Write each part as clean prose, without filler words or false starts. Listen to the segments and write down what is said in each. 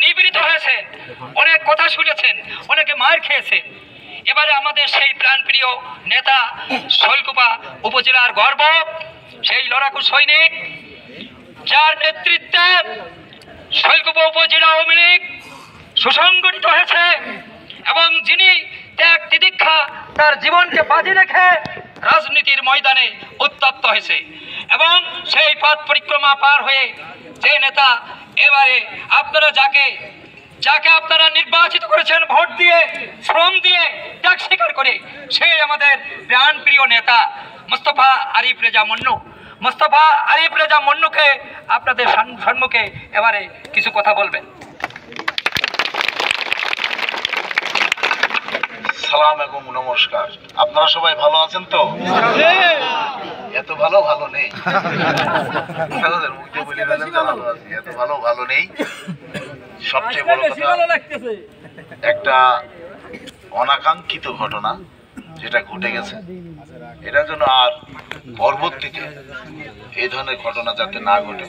নিপীড়িত হয়েছেন, অনেক কথা শুনেছেন, অনেকে মার খেয়েছেন। এবারে আমাদের সেই প্রাণপ্রিয় নেতা শৈলকুপা উপজেলার গর্ব, সেই লড়াকু সৈনিক যার নেতৃত্বে শৈলকুপা উপজেলা আওয়ামী লীগ সুসংগঠিত হয়েছে এবং যিনি ত্যাগ তিতিক্ষা তার জীবনকে বাজি রেখে রাজনীতির ময়দানে উত্তপ্ত হয়েছে এবং সেই পথ পরিক্রমা পার হয়ে যে নেতা এবারে আপনারা যাকে আপনারা নির্বাচিত করেছেন ভোট দিয়ে, শ্রম দিয়ে, ত্যাগ স্বীকার করে, সেই আমাদের প্রাণপ্রিয় নেতা মোস্তফা আরিফ রেজা মন্নু। মোস্তফা আরিফ রেজা মন্নুকে আপনাদের সম্মুখে এবারে কিছু কথা বলবেন। সালাম এবং নমস্কার। আপনারা সবাই ভালো আছেন তো? এত ভালো নেই, মুখে বলে ফেলেন ভালো আছি, এত ভালো নেই। সবচেয়ে বড় কথা, একটা অনাকাঙ্ক্ষিত ঘটনা যেটা ঘটে গেছে, এটার জন্য আর পরবর্তীতে এই ধরনের ঘটনা যাতে না ঘটে,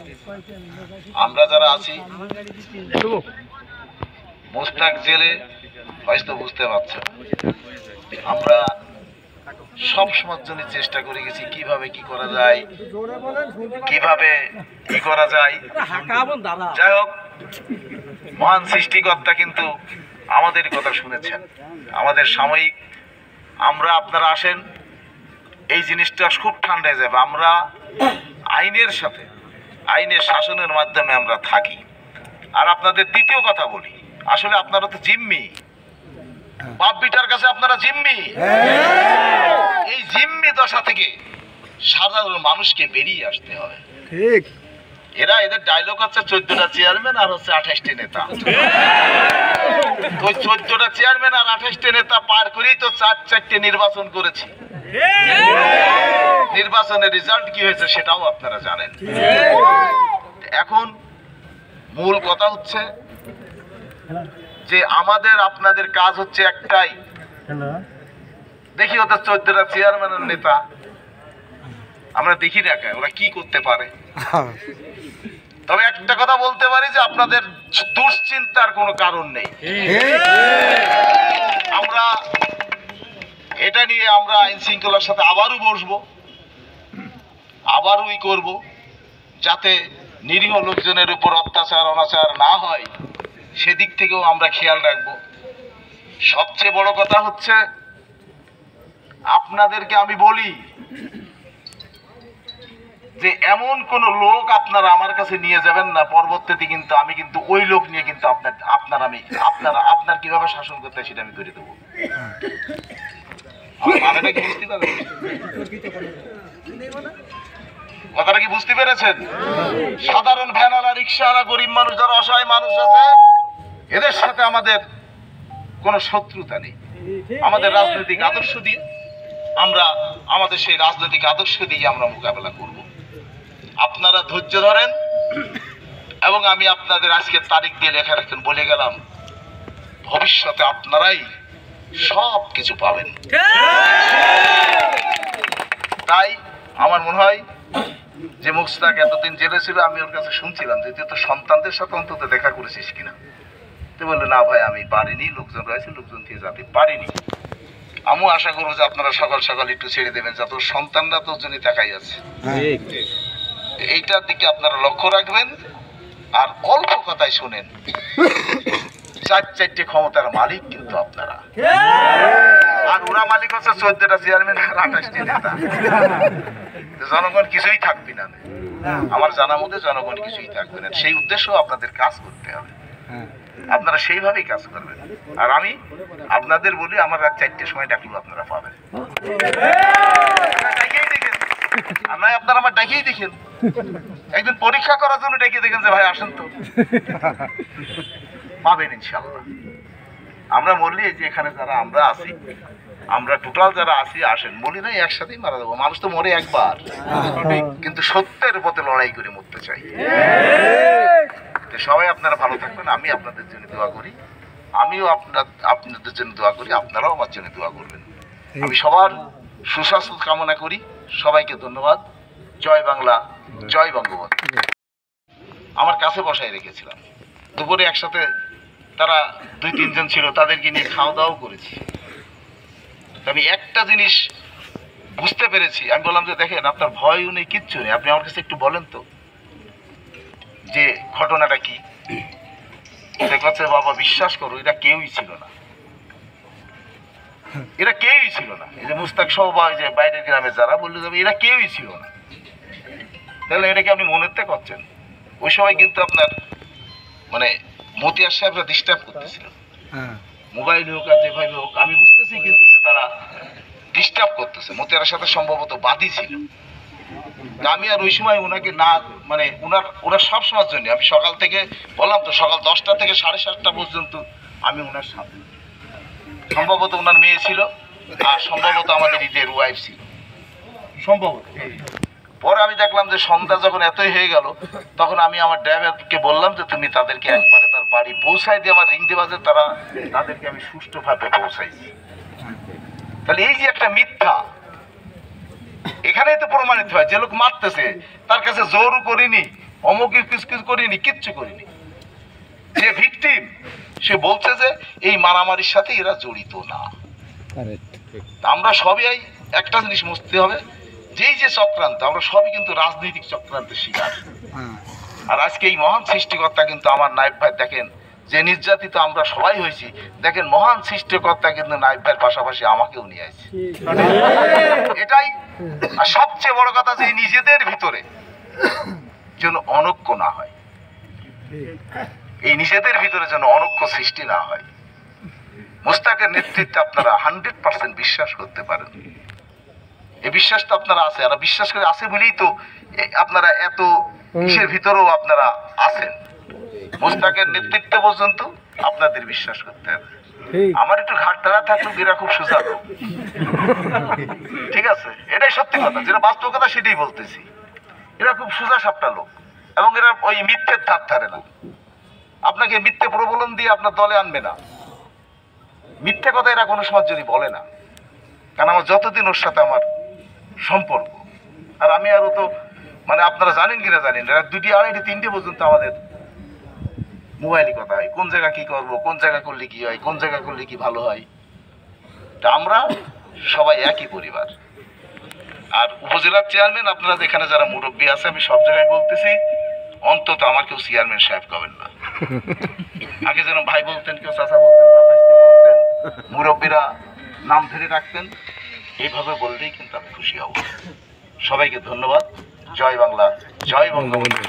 আমরা যারা আছি মোস্তাক জেলে হয়তো বুঝতে পারছেন, আমরা সব সময়ের জন্য চেষ্টা করে গেছি কিভাবে কি করা যায়। যাই হোক, মহান সৃষ্টিকর্তা কিন্তু আমাদের কথা শুনেছেন। আমাদের সাময়িক আপনারা আসেন, এই জিনিসটা খুব ঠান্ডা হয়ে যাবে। আমরা আইনের সাথে, আইনের শাসনের মাধ্যমে আমরা থাকি। আর আপনাদের দ্বিতীয় কথা বলি, আসলে আপনারা তো জিম্মি, বাপ বিটার কাছে আপনারা জিম্মি। এই জিম্মি দশা থেকে সাধারণ মানুষকে বেরিয়ে আসতে হবে। ঠিক, এদের ডায়লগ হচ্ছে 14টা চেয়ারম্যান আর হচ্ছে 28টি নেতা। ওই 14টা চেয়ারম্যান আর 28টি নেতা পার করেই তো 4-4টে নির্বাচন করেছি। নির্বাচনের রেজাল্ট কি হয়েছে সেটাও আপনারা জানেন। এখন মূল কথা হচ্ছে যে আপনাদের কাজ হচ্ছে একটাই, দেখি ওদের 14টা চেয়ারম্যানের নেতা আমরা দেখি না ওরা কি করতে পারে। তবে একটা কথা বলতে পারি যে আপনাদের দুশ্চিন্তার কোনো কারণ নেই। আমরা এটা নিয়ে আইন শৃঙ্খলার সাথে আবারও বসবো, আবারও করব, যাতে নিরীহ লোকজনের উপর অত্যাচার অনাচার না হয়, সেদিক থেকেও আমরা খেয়াল রাখবো। সবচেয়ে বড় কথা হচ্ছে আপনাদেরকে আমি বলি যে এমন কোন লোক আপনারা আমার কাছে নিয়ে যাবেন না পরবর্তীতে, কিন্তু আমি কিন্তু ওই লোক নিয়ে কিন্তু আপনার কিভাবে শাসন করতে সেটা আমি করে দেবো। কথাটা কি বুঝতে পেরেছেন? সাধারণ ভ্যানওয়ালা, রিক্সাওয়ালা, গরিব মানুষ, যারা অসহায় মানুষ আছে, এদের সাথে আমাদের কোনো শত্রুতা নেই। আমাদের রাজনৈতিক আদর্শ দিয়ে আমাদের সেই রাজনৈতিক আদর্শ দিয়ে আমরা মোকাবেলা করব। আপনারা ধৈর্য ধরেন এবং আমি আপনাদের আজকের তারিখ দিয়ে লেখা রাখেন, বলে গেলাম ভবিষ্যতে আপনারাই সব কিছু পাবেন। তাই আমার মনে হয় যে মুস্তাক এতদিন জেলে ছিল, আমি ওর কাছে শুনছিলাম যে তুই তো সন্তানদের সাথে অন্তত দেখা করেছিস কিনা। তো বললো না ভাই আমি পারিনি, লোকজন রয়েছে, লোকজন দিয়ে যাতে পারিনি। আমিও আশা করবো যে আপনারা সকাল সকাল একটু ছেড়ে দেবেন, যাতে সন্তানরা তোর জন্য তাকাই আছে। এইটার দিকে আপনারা লক্ষ্য রাখবেন। আর অল্প কথাই শোনেন, 4-4টে ক্ষমতার মালিক কিন্তু আপনারা, আর ওরা মালিক হচ্ছে 14টা চেয়ারম্যান আর 28টি নেতা। জনগণ কিছুই থাকবে না, আমার জানা মতে জনগণ কিছুই থাকবে না। সেই উদ্দেশ্য আপনাদের কাজ করতে হবে, আপনারা সেইভাবেই কাজ করবেন। আর আমি আপনাদের বলি, আমার রাত 4টের সময় ডাকলেও আপনারা পাবেন। আপনারা আমার ডাকিয়েই দেখেন, একদিন পরীক্ষা করার জন্য ডেকে দেখেন যে ভাই আসেন তো, পাবেন ইনশাল্লাহ। আমরা বললি যে এখানে যারা আমরা আছি, আমরা টোটাল যারা আছি আসেন, বলি না একসাথেই মারা যাবো। মানুষ তো মরে একবার, কিন্তু সত্যের পথে লড়াই করে মরতে চাই। সবাই আপনারা ভালো থাকবেন, আমি আপনাদের জন্য দোয়া করি, আমিও আপনাদের জন্য দোয়া করি, আপনারাও আমার জন্য দোয়া করবেন। আমি সবার সুস্বাস্থ্য কামনা করি। সবাইকে ধন্যবাদ। জয় বাংলা, জয় বঙ্গবন্ধু। আমার কাছে বসায় রেখেছিলাম, দুপুরে একসাথে তারা 2-3 জন ছিল, তাদেরকে নিয়ে খাওয়া দাওয়াও করেছি। আমি একটা জিনিস বুঝতে পেরেছি, আমি বললাম যে দেখেন আপনার ভয়ও নেই, কিচ্ছু নেই, আপনি আমার কাছে একটু বলেন তো যে ঘটনাটা কি। দেখছে বাবা বিশ্বাস করো এটা কেউই ছিল না, এরা কেউই ছিল না। এই যে মুস্তাক সহ বা যে বাইরের গ্রামে যারা বললে যাবে এরা কেউই ছিল না। তাহলে এটাকে আপনি মনেতে করছেন? ওই সময় কিন্তু আপনার মানে মতিয়ার সাহেবরা ডিস্টার্ব করতেছিল, মোবাইল হোক আর যেভাবে হোক আমি বুঝতেছি, কিন্তু তারা ডিস্টার্ব করতেছে। মতিয়ারের সাথে সম্ভবত বাদী ছিল। আমি আর ওই সময় ওনাকে না মানে ওনার সব সময়ের জন্য আমি সকাল থেকে বললাম তো, সকাল 10টা থেকে 7:30 পর্যন্ত আমি ওনার সাথে, সম্ভবত ওনার মেয়ে ছিল আর সম্ভবত আমাদের ঈদের ওয়াইফ ছিল সম্ভবত। পরে আমি দেখলাম যে সন্ধ্যা যখন এতই হয়ে গেল, তখন আমি আমার ড্রাইভারকে বললাম যে তুমি তাদেরকে একবারে তার বাড়ি পৌঁছাই দিয়ে আমার রিং দেওয়াজে তাদেরকে আমি সুষ্ঠুভাবে পৌঁছাইছি। তাহলে এই যে একটা মিথ্যা, এখানেই তো প্রমাণিত হয় যে লোক মারতেছে তার কাছে জোরও করিনি, অমুকি কিছু করিনি, কিচ্ছু করিনি। যে ভিকটিম সে বলছে যে এই মারামারির সাথে এরা জড়িত না। আমরা সবাই একটা জিনিস বুঝতে হবে, যেই যে চক্রান্ত, আমরা সবই কিন্তু রাজনৈতিক চক্রান্তের শিকার। আর আজকে এই মহান সৃষ্টিকর্তা কিন্তু আমার নায়েব ভাই দেখেন যে নির্যাতিত আমরা সবাই হয়েছি, দেখেন মহান সৃষ্টিকর্তা কিন্তু নায়েব ভাইয়ের পাশাপাশি আমাকেও নিয়ে আসছে। এটাই আর সবচেয়ে বড় কথা, যে নিজেদের ভিতরে যেন অনৈক্য না হয়, এই নিজেদের ভিতরে যেন অনৈক্য সৃষ্টি না হয়। মুস্তাকের নেতৃত্বে আপনারা 100% বিশ্বাস করতে পারেন। এই বিশ্বাসটা আপনারা আছে, আর বিশ্বাস করে আছে বলেই তো আপনারা এত কিসের ভিতরেও আপনারা আছেন। মুস্তাকের নেতৃত্ব পর্যন্ত আপনাদের বিশ্বাস করতে হবে। আমার একটু ঘাট তারা থাকলো, এরা খুব সোজা লোক, ঠিক আছে, এটাই সত্যি কথা, যেটা বাস্তব কথা সেটাই বলতেছি। এরা খুব সোজা সাপটা লোক, এবং এরা ওই মিথ্যের ধার ধারে না। আপনাকে মিথ্যে প্রবলন দিয়ে আপনার দলে আনবে না, মিথ্যে কথা এরা কোনো সময় যদি বলে না। কারণ আমার যতদিন ওর সাথে আমার সম্পর্ক, আর আমি আরও তো মানে আপনারা জানেন কিনা জানেন, এরা 2টি, 2:30, 3টে পর্যন্ত আমাদের মোবাইলে কথা হয়, কোন জায়গা কি করব, কোন জায়গা করলে কি হয়, কোন জায়গা করলে কি ভালো হয়। তা আমরা সবাই একই পরিবার। আর উপজেলার চেয়ারম্যান আপনারা এখানে যারা মুরব্বী আছে, আমি সব জায়গায় বলতেছি, অন্তত আমার কেউ চেয়ারম্যান সাহেব করবেন না। আগে যেন ভাই বলতেন, কেউ চাচা বলতেন, ভাইস্তে বলতেন, মুরব্বীরা নাম ধরে রাখতেন, এইভাবে বললেই কিন্তু আমি খুশি হব। সবাইকে ধন্যবাদ। জয় বাংলা, জয় বঙ্গবন্ধু।